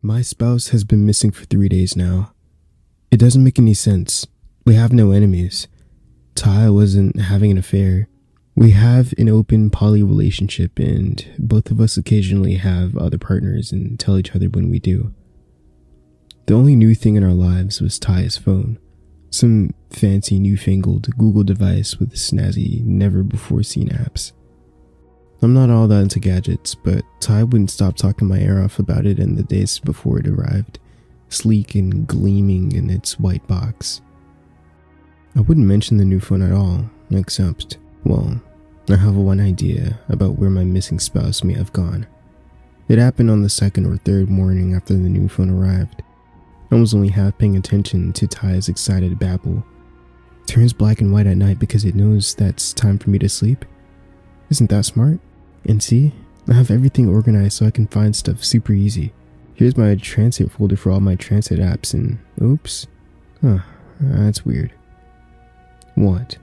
My spouse has been missing for 3 days now. It doesn't make any sense. We have no enemies. Ty wasn't having an affair. We have an open poly relationship, and both of us occasionally have other partners and tell each other when we do. The only new thing in our lives was Ty's phone. Some fancy newfangled Google device with snazzy, never-before-seen apps. I'm not all that into gadgets, but Ty wouldn't stop talking my ear off about it in the days before it arrived, sleek and gleaming in its white box. I wouldn't mention the new phone at all, except, well, I have one idea about where my missing spouse may have gone. It happened on the second or third morning after the new phone arrived. I was only half paying attention to Ty's excited babble. Turns black and white at night because it knows that's time for me to sleep? Isn't that smart? And see, I have everything organized so I can find stuff super easy. Here's my transit folder for all my transit apps and oops. That's weird. What?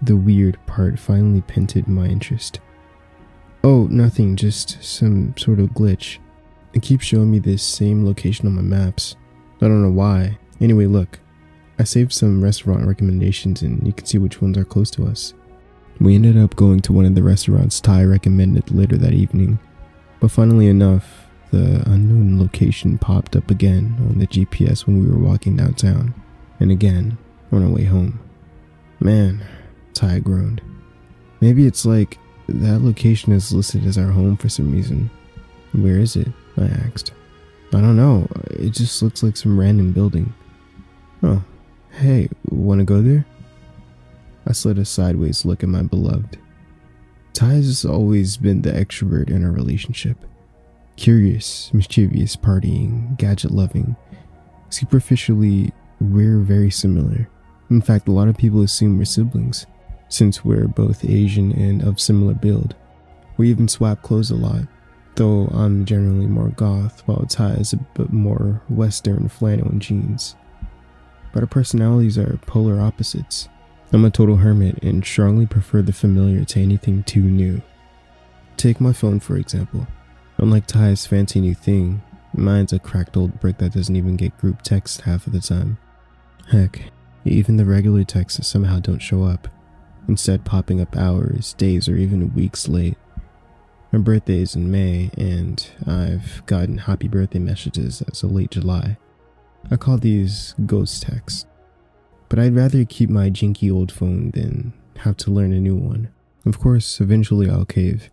The weird part finally piqued my interest. Oh, nothing, just some sort of glitch. It keeps showing me this same location on my maps. I don't know why. Anyway, look. I saved some restaurant recommendations and you can see which ones are close to us. We ended up going to one of the restaurants Ty recommended later that evening. But funnily enough, the unknown location popped up again on the GPS when we were walking downtown. And again, on our way home. Man, Ty groaned. Maybe it's like that location is listed as our home for some reason. Where is it? I asked. I don't know. It just looks like some random building. Oh, hey, wanna go there? I slid a sideways look at my beloved. Ty has always been the extrovert in our relationship. Curious, mischievous, partying, gadget-loving. Superficially, we're very similar. In fact, a lot of people assume we're siblings, since we're both Asian and of similar build. We even swap clothes a lot, though I'm generally more goth, while Ty is a bit more Western flannel and jeans. But our personalities are polar opposites. I'm a total hermit and strongly prefer the familiar to anything too new. Take my phone for example. Unlike Ty's fancy new thing, mine's a cracked old brick that doesn't even get group text half of the time. Heck, even the regular texts somehow don't show up, instead popping up hours, days, or even weeks late. My birthday is in May, and I've gotten happy birthday messages as of late July. I call these ghost texts. But I'd rather keep my jinky old phone than have to learn a new one. Of course, eventually I'll cave,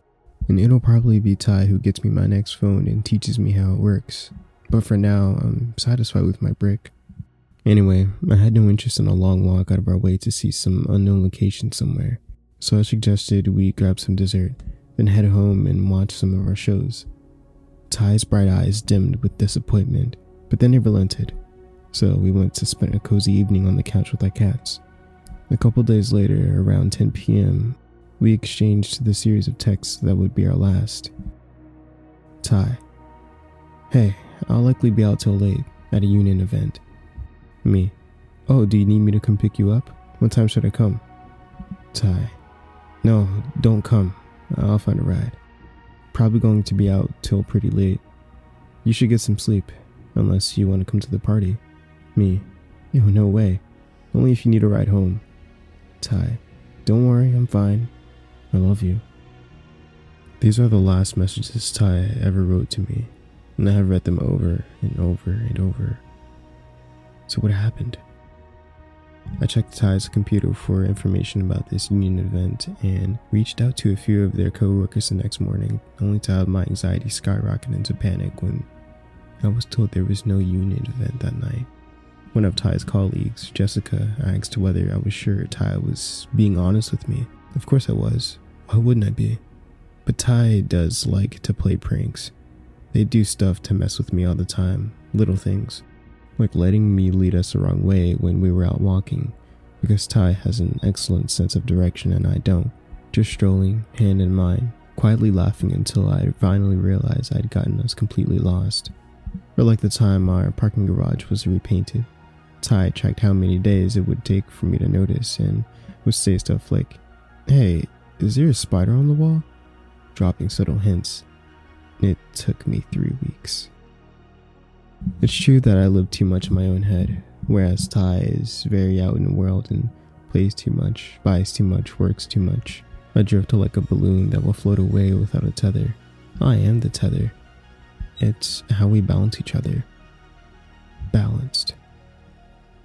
and it'll probably be Ty who gets me my next phone and teaches me how it works. But for now, I'm satisfied with my brick. Anyway, I had no interest in a long walk out of our way to see some unknown location somewhere, so I suggested we grab some dessert, then head home and watch some of our shows. Ty's bright eyes dimmed with disappointment, but then he relented. So we went to spend a cozy evening on the couch with our cats. A couple days later, around 10 p.m., we exchanged the series of texts that would be our last. Ty. Hey, I'll likely be out till late at a union event. Me. Oh, do you need me to come pick you up? What time should I come? Ty. No, don't come. I'll find a ride. Probably going to be out till pretty late. You should get some sleep, unless you want to come to the party. Me. Yo, no way. Only if you need a ride home. Ty. Don't worry, I'm fine. I love you. These are the last messages Ty ever wrote to me, and I have read them over and over and over. So what happened? I checked Ty's computer for information about this union event and reached out to a few of their co-workers the next morning, only to have my anxiety skyrocket into panic when I was told there was no union event that night. One of Ty's colleagues, Jessica, asked whether I was sure Ty was being honest with me. Of course I was. Why wouldn't I be? But Ty does like to play pranks. They do stuff to mess with me all the time, little things, like letting me lead us the wrong way when we were out walking, because Ty has an excellent sense of direction and I don't. Just strolling, hand in mind, quietly laughing until I finally realized I'd gotten us completely lost. Or like the time our parking garage was repainted. Ty tracked how many days it would take for me to notice and would say stuff like, "Hey, is there a spider on the wall?" Dropping subtle hints. It took me 3 weeks. It's true that I live too much in my own head, whereas Ty is very out in the world and plays too much, buys too much, works too much. Adrift like a balloon that will float away without a tether. I am the tether. It's how we balance each other. Balanced.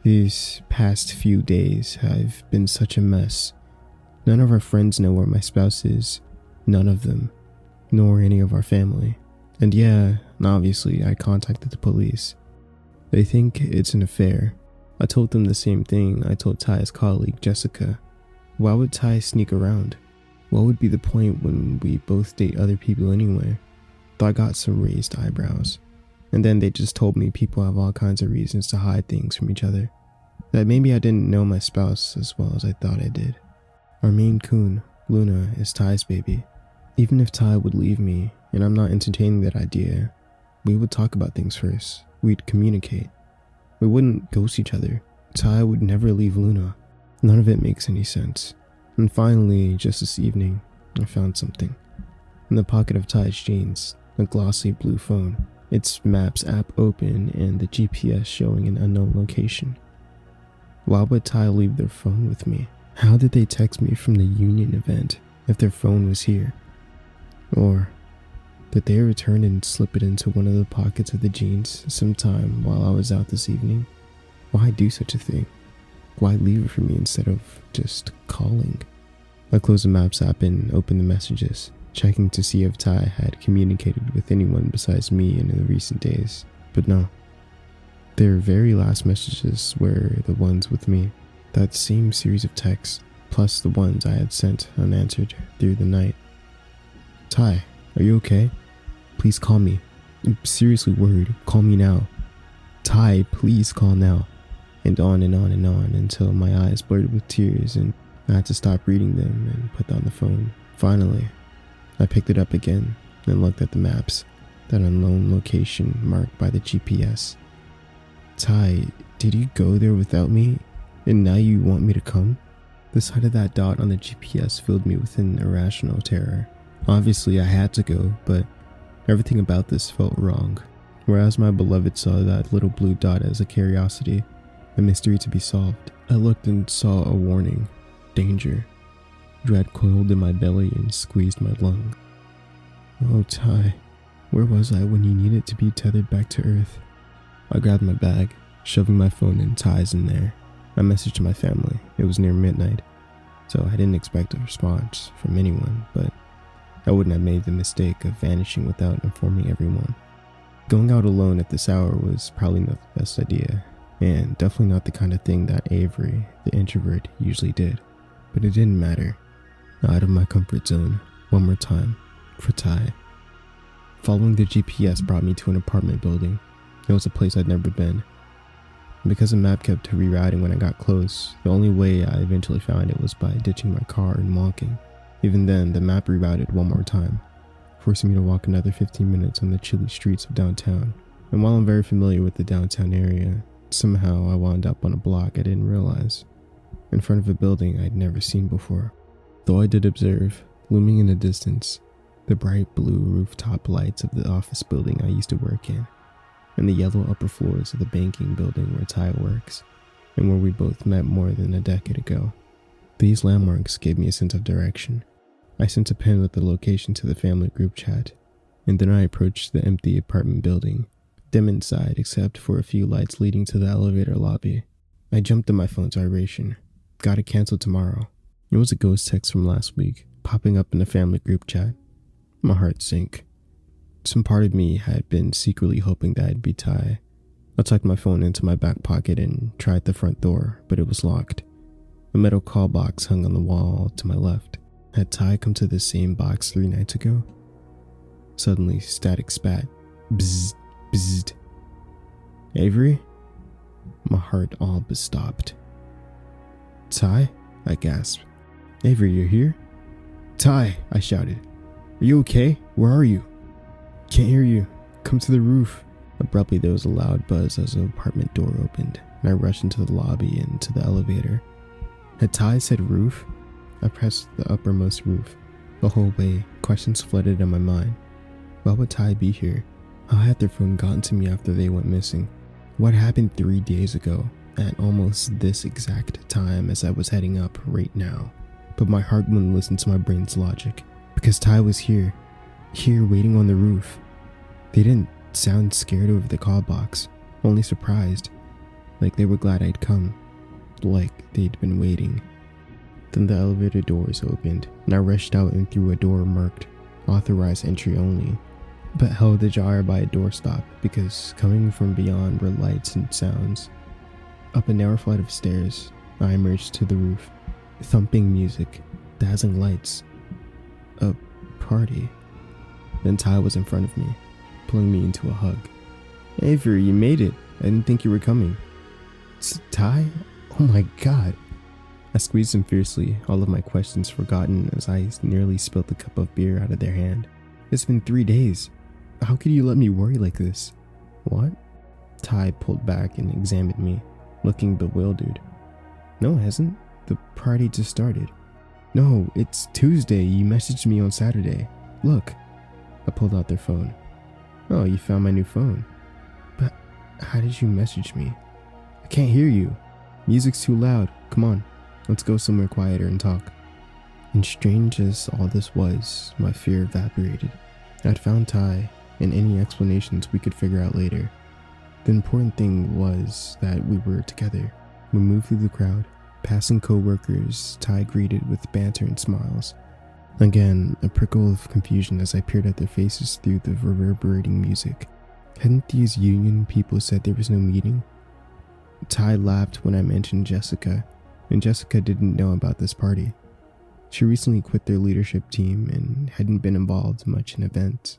These past few days have been such a mess. None of our friends know where my spouse is. None of them. Nor any of our family. And yeah, obviously I contacted the police. They think it's an affair. I told them the same thing I told Ty's colleague, Jessica. Why would Ty sneak around? What would be the point when we both date other people anyway? Though I got some raised eyebrows. And then they just told me people have all kinds of reasons to hide things from each other. That maybe I didn't know my spouse as well as I thought I did. Our Maine Coon, Luna, is Ty's baby. Even if Ty would leave me, and I'm not entertaining that idea, we would talk about things first. We'd communicate. We wouldn't ghost each other. Ty would never leave Luna. None of it makes any sense. And finally, just this evening, I found something. In the pocket of Ty's jeans, a glossy blue phone. Its Maps app open and the GPS showing an unknown location. Why would Ty leave their phone with me? How did they text me from the Union event if their phone was here? Or did they return and slip it into one of the pockets of the jeans sometime while I was out this evening? Why do such a thing? Why leave it for me instead of just calling? I closed the Maps app and opened the messages, checking to see if Ty had communicated with anyone besides me in the recent days. But no. Their very last messages were the ones with me. That same series of texts, plus the ones I had sent unanswered through the night. Ty, are you okay? Please call me. I'm seriously worried. Call me now. Ty, please call now. And on and on and on until my eyes blurred with tears and I had to stop reading them and put down the phone. Finally, I picked it up again and looked at the maps, that unknown location marked by the GPS. Ty, did you go there without me? And now you want me to come? The sight of that dot on the GPS filled me with an irrational terror. Obviously I had to go, but everything about this felt wrong. Whereas my beloved saw that little blue dot as a curiosity, a mystery to be solved, I looked and saw a warning. Danger. Dread coiled in my belly and squeezed my lung. Oh, Ty, where was I when you needed to be tethered back to Earth? I grabbed my bag, shoving my phone and Ty's in there. I messaged my family. It was near midnight, so I didn't expect a response from anyone, but I wouldn't have made the mistake of vanishing without informing everyone. Going out alone at this hour was probably not the best idea, and definitely not the kind of thing that Avery, the introvert, usually did. But it didn't matter. Out of my comfort zone, one more time, for Ty. Following the GPS brought me to an apartment building. It was a place I'd never been. Because the map kept rerouting when I got close, the only way I eventually found it was by ditching my car and walking. Even then, the map rerouted one more time, forcing me to walk another 15 minutes on the chilly streets of downtown. And while I'm very familiar with the downtown area, somehow I wound up on a block I didn't realize, in front of a building I'd never seen before. Though I did observe, looming in the distance, the bright blue rooftop lights of the office building I used to work in, and the yellow upper floors of the banking building where Ty works, and where we both met more than a decade ago. These landmarks gave me a sense of direction. I sent a pin with the location to the family group chat, and then I approached the empty apartment building, dim inside except for a few lights leading to the elevator lobby. I jumped to my phone's vibration. Got it canceled tomorrow. It was a ghost text from last week, popping up in the family group chat. My heart sank. Some part of me had been secretly hoping that it'd be Ty. I tucked my phone into my back pocket and tried the front door, but it was locked. A metal call box hung on the wall to my left. Had Ty come to the same box 3 nights ago? Suddenly, static spat. Bzzz, bzzz. Avery? My heart all but stopped. Ty? I gasped. Avery, you're here? Ty, I shouted. Are you okay? Where are you? Can't hear you. Come to the roof. Abruptly, there was a loud buzz as the apartment door opened, and I rushed into the lobby and to the elevator. Had Ty said roof? I pressed the uppermost roof. The whole way, questions flooded in my mind. Why would Ty be here? How had their phone gotten to me after they went missing? What happened 3 days ago at almost this exact time as I was heading up right now? But my heart wouldn't listen to my brain's logic, because Ty was here waiting on the roof. They didn't sound scared over the call box, only surprised, like they were glad I'd come, like they'd been waiting. Then the elevator doors opened, and I rushed out and through a door marked authorized entry only, but held ajar by a doorstop because coming from beyond were lights and sounds. Up a narrow flight of stairs, I emerged to the roof. Thumping music, dazzling lights, a party. Then Ty was in front of me, pulling me into a hug. "Avery, you made it. I didn't think you were coming." "Ty? Oh my god." I squeezed him fiercely, all of my questions forgotten as I nearly spilled the cup of beer out of their hand. "It's been 3 days. How could you let me worry like this?" "What?" Ty pulled back and examined me, looking bewildered. "No, it hasn't. The party just started." "No, it's Tuesday. You messaged me on Saturday. Look." I pulled out their phone. "Oh, you found my new phone. But how did you message me? I can't hear you. Music's too loud. Come on, let's go somewhere quieter and talk." And strange as all this was, my fear evaporated. I'd found Ty, and any explanations we could figure out later. The important thing was that we were together. We moved through the crowd, passing co-workers Ty greeted with banter and smiles. Again, a prickle of confusion as I peered at their faces through the reverberating music. Hadn't these union people said there was no meeting? Ty laughed when I mentioned Jessica, and Jessica didn't know about this party. She recently quit their leadership team and hadn't been involved much in events.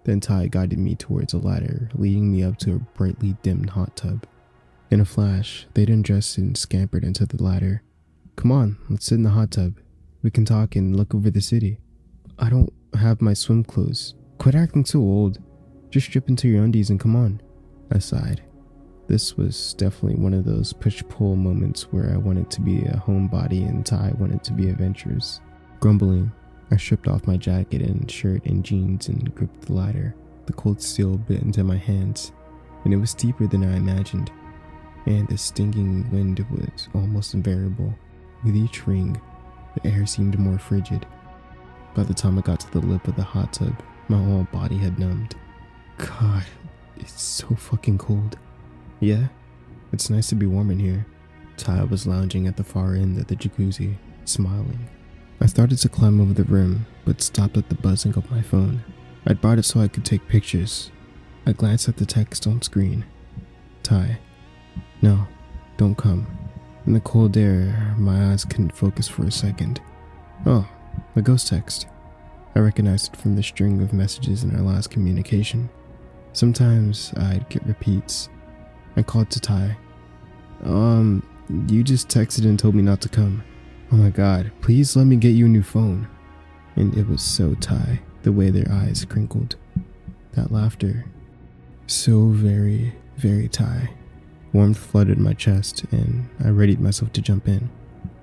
Then Ty guided me towards a ladder, leading me up to a brightly dimmed hot tub. In a flash, they'd undressed and scampered into the ladder. "Come on, let's sit in the hot tub. We can talk and look over the city." "I don't have my swim clothes." "Quit acting so old. Just strip into your undies and come on." I sighed. This was definitely one of those push-pull moments where I wanted to be a homebody and Ty wanted to be adventurous. Grumbling, I stripped off my jacket and shirt and jeans and gripped the ladder. The cold steel bit into my hands, and it was deeper than I imagined, and the stinging wind was almost unbearable. With each ring, the air seemed more frigid. By the time I got to the lip of the hot tub, my whole body had numbed. God, it's so fucking cold. "Yeah, it's nice to be warm in here." Ty was lounging at the far end of the jacuzzi, smiling. I started to climb over the rim, but stopped at the buzzing of my phone. I'd bought it so I could take pictures. I glanced at the text on screen. "Ty, no, don't come." In the cold air, my eyes couldn't focus for a second. Oh, a ghost text. I recognized it from the string of messages in our last communication. Sometimes I'd get repeats. I called to Ty. You just texted and told me not to come." "Oh my god, please let me get you a new phone." And it was so Ty, the way their eyes crinkled. That laughter. So very, very Ty. Warmth flooded my chest, and I readied myself to jump in.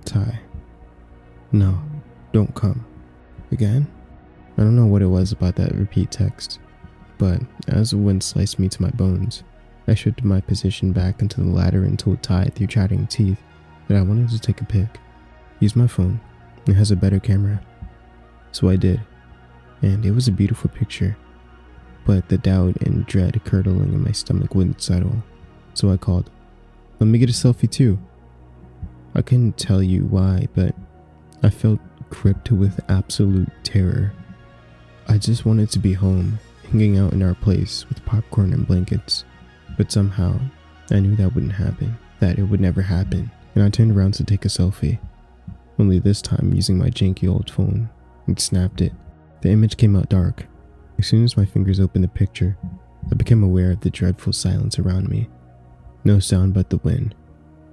"Ty, no, don't come." Again? I don't know what it was about that repeat text, but as the wind sliced me to my bones, I shifted my position back into the ladder and told Ty through chattering teeth that I wanted to take a pic. Use my phone. It has a better camera. So I did, and it was a beautiful picture, but the doubt and dread curdling in my stomach wouldn't settle. So I called, "Let me get a selfie too." I couldn't tell you why, but I felt gripped with absolute terror. I just wanted to be home, hanging out in our place with popcorn and blankets. But somehow, I knew that wouldn't happen, that it would never happen, and I turned around to take a selfie. Only this time using my janky old phone, and snapped it. The image came out dark. As soon as my fingers opened the picture, I became aware of the dreadful silence around me. No sound but the wind.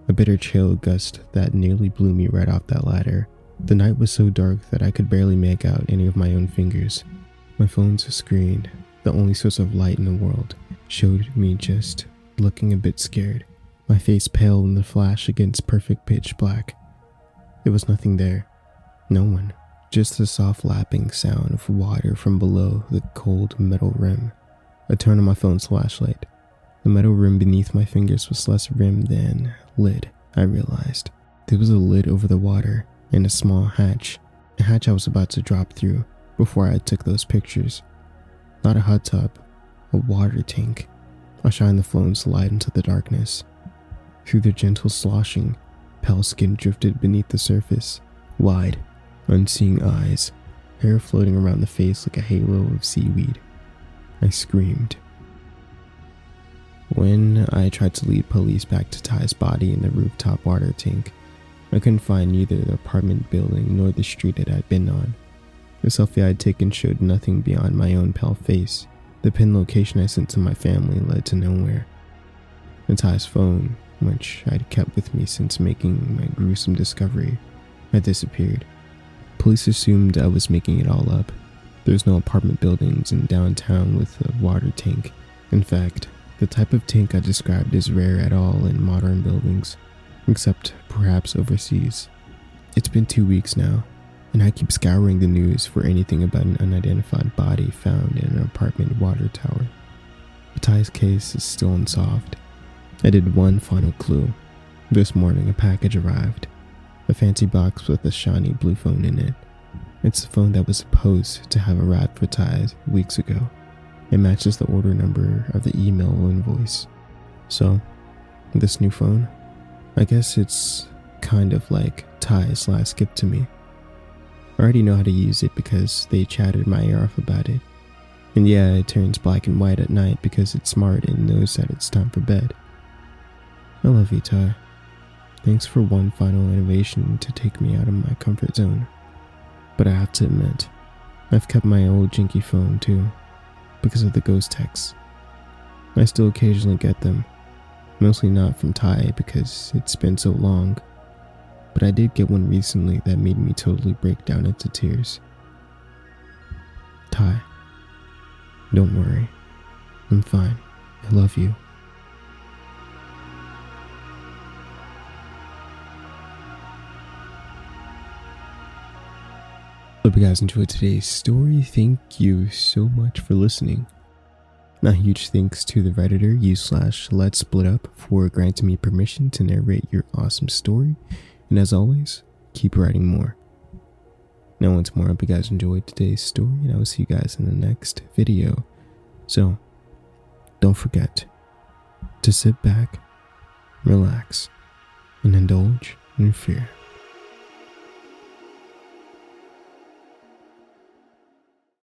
A bitter chill gust that nearly blew me right off that ladder. The night was so dark that I could barely make out any of my own fingers. My phone's screen, the only source of light in the world, showed me just looking a bit scared, my face pale in the flash against perfect pitch black. There was nothing there. No one. Just the soft lapping sound of water from below the cold metal rim. I turned on my phone's flashlight. The metal rim beneath my fingers was less rim than lid, I realized. There was a lid over the water and a small hatch, a hatch I was about to drop through before I took those pictures. Not a hot tub, a water tank. I shined the phone's light into the darkness. Through the gentle sloshing, pale skin drifted beneath the surface, wide, unseeing eyes, hair floating around the face like a halo of seaweed. I screamed. When I tried to lead police back to Ty's body in the rooftop water tank, I couldn't find neither the apartment building nor the street it had been on. The selfie I had taken showed nothing beyond my own pale face. The pin location I sent to my family led to nowhere. And Ty's phone, which I'd kept with me since making my gruesome discovery, had disappeared. Police assumed I was making it all up. There's no apartment buildings in downtown with a water tank. In fact, the type of tank I described is rare at all in modern buildings, except perhaps overseas. It's been 2 weeks now, and I keep scouring the news for anything about an unidentified body found in an apartment water tower. But Ty's case is still unsolved. I did one final clue. This morning a package arrived. A fancy box with a shiny blue phone in it. It's the phone that was supposed to have arrived for Ty weeks ago. It matches the order number of the email invoice. So, this new phone, I guess it's kind of like Ty's last gift to me. I already know how to use it because they chatted my ear off about it. And yeah, it turns black and white at night because it's smart and knows that it's time for bed. I love you, Ty. Thanks for one final innovation to take me out of my comfort zone. But I have to admit, I've kept my old janky phone too, because of the ghost texts. I still occasionally get them, mostly not from Ty because it's been so long, but I did get one recently that made me totally break down into tears. Ty, don't worry, I'm fine, I love you. Hope you guys enjoyed today's story. Thank you so much for listening. Now, huge thanks to the Redditor /Let's Split Up for granting me permission to narrate your awesome story. And as always, keep writing more. Now, once more, I hope you guys enjoyed today's story, and I will see you guys in the next video. So, don't forget to sit back, relax, and indulge in fear.